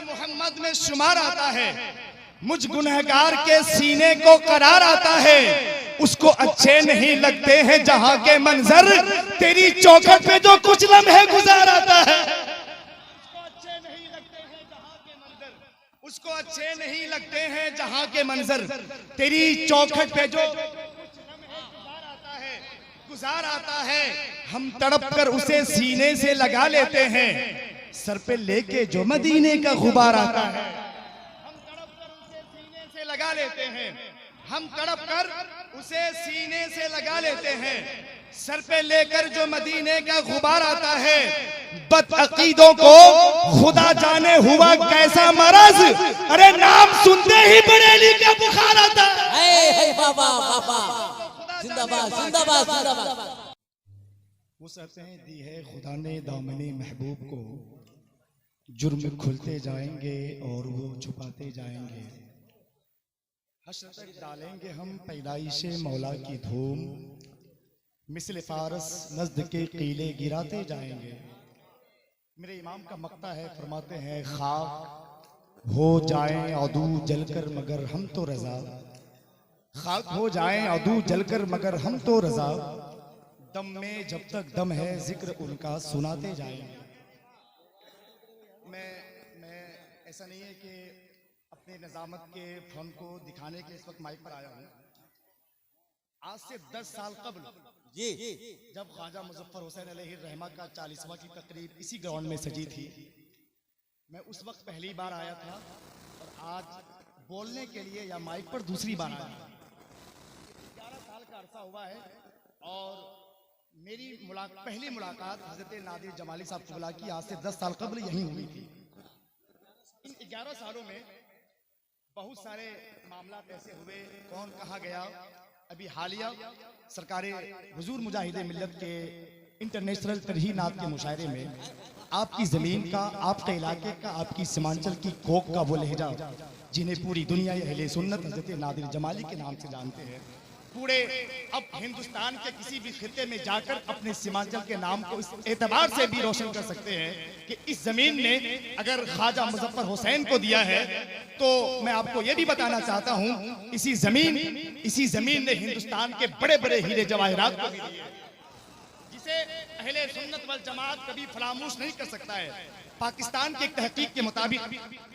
मोहम्मद में शुमार आता है, मुझ गुनहगार के सीने को करार आता है। उसको अच्छे नहीं लगते हैं जहां के मंजर, तेरी चौखट पे जो कुछ लम्हे गुजार आता है। उसको अच्छे नहीं लगते हैं जहां के मंजर, तेरी चौखट पे जो गुजार आता है। हम तड़प कर उसे सीने से लगा लेते हैं, सर पे लेके जो मदीने का गुबार आता है। हम तड़प कर उसे सीने से लगा लेते हैं, हम तड़प कर उसे सीने से लगा लेते हैं, सर पे लेकर जो मदीने का गुबार आता है। बदअकीदों को खुदा जाने हुआ कैसा मरज, अरे नाम सुनते ही बरेली का बुखार आता है। बाबा बाबा जिंदाबाद जिंदाबाद जिंदाबाद। वो सतें दी है खुदा ने दामने महबूब को, जुर्म खुलते जाएंगे और वो छुपाते जाएंगे। हश्र तक डालेंगे हम पैदाइशे मौला की धूम, मिस्ल फारस नज़्द के कीले गिराते जाएंगे। मेरे इमाम का मक्ता है, फरमाते हैं खाक हो जाएं अदू जलकर मगर हम तो रजा, खाक हो जाएं अदू जलकर मगर हम तो रजा, दम में जब तक दम है जिक्र उनका सुनाते जाएंगे। मैं ऐसा नहीं है कि अपने निजामत के फन को दिखाने के इस वक्त माइक पर आया हूँ। आज से 10 साल कबल जी जब ख्वाजा मुजफ्फर हुसैन अलैहि रहमा का 40वां की तकरीब इसी ग्राउंड में सजी थी, मैं उस वक्त पहली बार आया था और आज बोलने के लिए या माइक पर दूसरी बार आया। 11 साल का अरसा हुआ है और मेरी पहली मुलाकात हजरत नादिर जमाली साहब क़िबला की आज से 10 साल कबल यहीं हुई थी। इन 11 सालों में बहुत सारे मामला ऐसे हुए, कौन कहाँ गया। अभी हालिया सरकारे हुजूर मुजाहिदे मिल्लत के इंटरनेशनल तरही नात के मुशायरे में आपकी ज़मीन का, आपके इलाके का, आपकी सीमांचल की कोक का वो लहजा जिन्हें पूरी दुनिया अहले सुन्नत हज़रत नादिर जमाली के नाम से जानते हैं, पूरे अब हिंदुस्तान के किसी भी खिते में जाकर अपने सीमांचल के नाम को इस एतबार से भी रोशन कर सकते हैं कि इस जमीन ने अगर ख्वाजा मुजफ्फर हुसैन को दिया है तो मैं आपको यह भी बताना चाहता हूं, इसी जमीन ने हिंदुस्तान के बड़े बड़े हीरे जवाहिरात को भी दिए, जिसे अहले सुन्नत वल जमात कभी फरामोश नहीं कर सकता है। पाकिस्तान की एक तहकीक के मुताबिक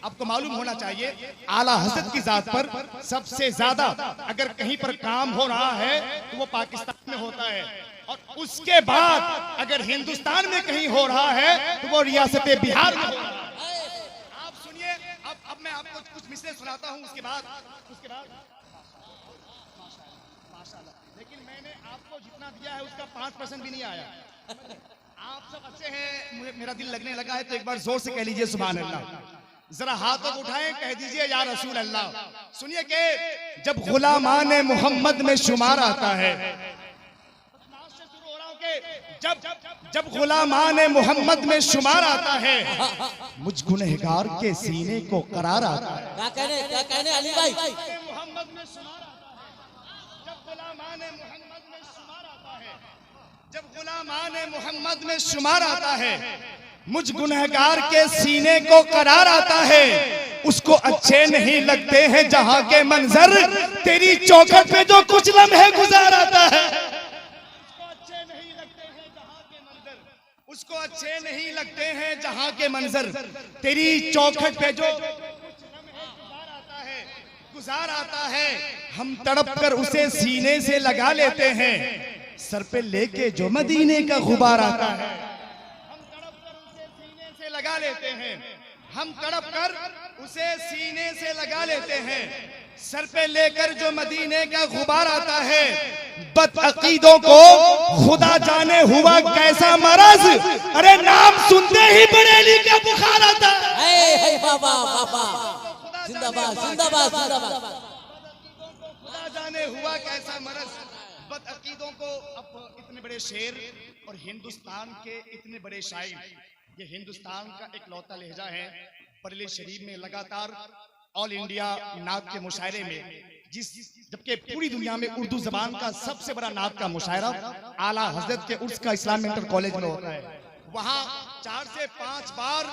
आपको मालूम होना चाहिए, आला हज़रत की जात पर सबसे ज्यादा अगर कहीं पर काम हो रहा है तो वो पाकिस्तान में होता है, और उसके बाद अगर हिंदुस्तान में कहीं हो रहा है तो वो रियासत बिहार में हो रहा है। आप सुनिए, अब मैं आपको कुछ मिसरे सुनाता हूँ, उसके बाद माशाल्लाह, लेकिन मैंने आपको जितना दिया है उसका 5% भी नहीं आया। आप सब अच्छे हैं, मेरा दिल लगने लगा है तो एक बार जोर से कह लीजिए सुभान अल्लाह। जरा हाथों को उठाएं, कह दीजिए या रसूल अल्लाह। सुनिए कि जब गुलामाने मोहम्मद में शुमार आता है, जब गुलामाने मोहम्मद में शुमार आता है, मुझ गुनहगार के सीने को करार आता है। क्या कहने अली भाई? मोहम्मद में शुमार आता है, जब गुलामाने मोहम्मद में शुमार आता है, जब गुलामाने मोहम्मद में शुमार आता है, मुझ गुनहगार के सीने को करार आता है। उसको अच्छे नहीं लगते हैं जहां के मंजर, तेरी चौखट पे जो कुछ लम्हे गुजार आता है। उसको अच्छे नहीं लगते हैं जहां के मंजर, तेरी चौखट पे जो गुजार आता है। हम तड़प कर उसे सीने से लगा लेते हैं, सर पे लेके जो मदीने का गुबार आता है। हम तड़प कर उसे सीने से लगा लेते हैं, हम तड़प कर उसे सीने से लगा लेते हैं, सर पे लेकर जो मदीने का गुबार आता है। बदअकीदों को खुदा जाने हुआ कैसा मरज, अरे नाम सुनते ही बरेली का बुखार आता है। बाबा बाबा जिंदाबाद जिंदाबाद जिंदाबाद। खुदा जाने हुआ कैसा मरज, बदअकीदों को। अब इतने बड़े शेर और हिंदुस्तान के इतने बड़े शायर, ये हिंदुस्तान का एक लौता लहजा है। बरेली शरीफ में लगातार ऑल इंडिया नात के मुशायरे में, जबकि पूरी दुनिया में उर्दू जबान का सबसे बड़ा नात का मुशायरा आला हजरत के उर्स का इस्लाम इंटर कॉलेज में होता है, वहाँ 4 से 5 बार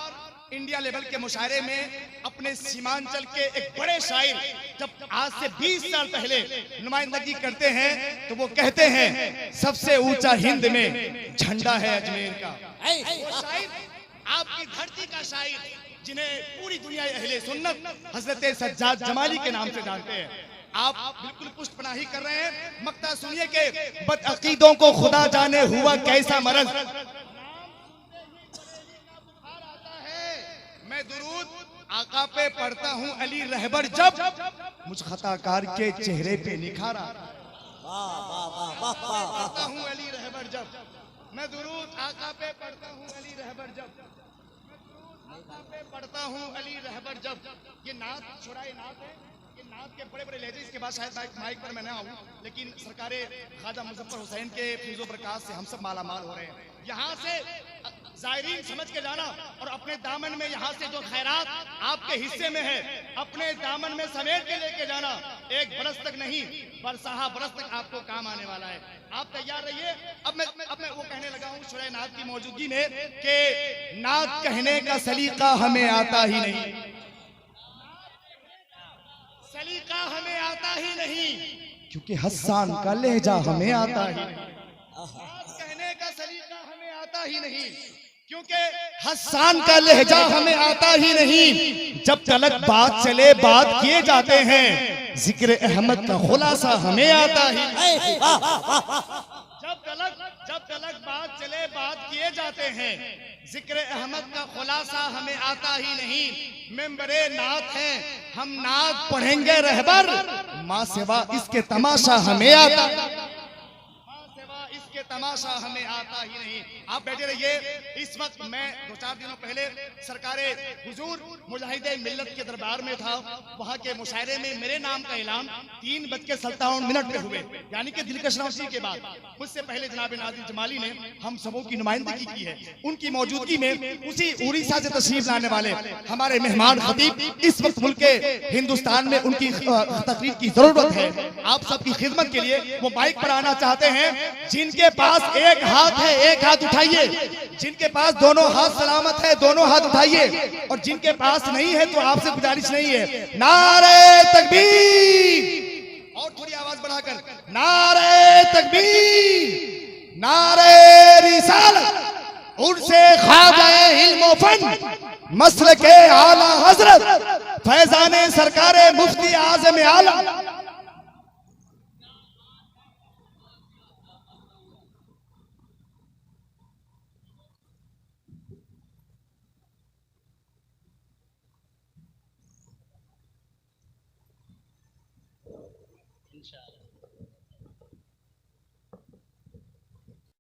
इंडिया लेवल के मुशायरे में अपने सीमांचल के एक बड़े शायर जब आज से 20 साल पहले नुमाइंदगी करते हैं तो वो कहते हैं सबसे ऊंचा हिंद में झंडा है अजमेर का। वो शायर आपकी धरती का शायर जिन्हें पूरी दुनिया अहले सुन्नत हजरत सज्जाद जमाली के नाम से जानते हैं, आप बिल्कुल पुष्टपनाही कर रहे हैं। मक्ता सुनिए के बदअकीदों को खुदा जाने हुआ कैसा मरज, मैं दुरूद आका पे पढ़ता हूँ अली रहबर जब मुझ खताकार के चेहरे पे निखारा। पढ़ता हूँ अली रहबर जब, मैं दुरूद आका पे पढ़ता हूँ अली रहबर जब, आका पे पढ़ता हूँ अली रहबर जब। ये नात छुड़ाए नात है, ये नात के बड़े बड़े लहजे। इसके बाद शायद माइक पर मैं ना आऊँ, लेकिन सरकारे ख्वाजा मुजफ्फर हुसैन के फैज़ो बरक़ात से हम सब मालामाल हो रहे हैं। यहाँ से ज़ायरीन समझ के जाना और अपने दामन में यहाँ से जो खैरात आपके हिस्से में है अपने दामन में समेट के लेके जाना। एक बरस तक नहीं, बरसहा बरस तक आपको काम आने वाला है। आप तैयार रहिए। अब मैं वो कहने लगा हूँ शुरे नात की मौजूदगी में कि नात कहने का सलीका हमें आता ही नहीं, सलीका हमें आता ही नहीं, क्योंकि हसन का लहजा हमें आता ही नहीं। नात कहने का सलीका हमें आता ही नहीं, क्योंकि हसन का लहजा हमें आता ही नहीं। जब तलक बात चले बात किए जाते हैं, जिक्र अहमद का खुलासा हमें आता ही नहीं। जब तलक बात चले बात किए जाते हैं, जिक्र अहमद का खुलासा हमें आता ही नहीं। मेंबरे नात हैं हम नात पढ़ेंगे रहबर, माँ सिवा इसके तमाशा हमें आता, इसके तमाशा हमें आता ही नहीं। आप बैठे रहिए। इस वक्त मैं 2-4 दिनों पहले सरकारे हुजूर मुजाहिदे मिल्लत के दरबार में था। वहाँ के मुशायरे में मेरे नाम का ऐलान 3:57 पे हुए, यानी कि दिलकश नौशी के बाद। मुझसे पहले जनाब नाज़िर जमाली ने हम सबों की नुमाइंदगी की है। उनकी मौजूदगी में उसी उड़ीसा से तशरीफ लाने वाले हमारे मेहमान खतीब इस वक्त मुल्क हिंदुस्तान में उनकी तकरीर की जरूरत है। आप सबकी खिदमत के लिए वो माइक पर आना चाहते हैं। जिनके पास एक हाथ है एक हाथ उठाइए, जिनके पास दोनों हाथ सलामत है दोनों हाथ उठाइए, और जिनके पास नहीं है तो आपसे गुजारिश नहीं है। नारे तकबीर, और थोड़ी आवाज बढ़ाकर नारे तकबीर, नारे रिसालत, उनसे ख्वाजा इल्म फन मसल के आला हजरत फैजाने सरकारे मुफ्ती आज़म आलम। इंशाअल्लाह।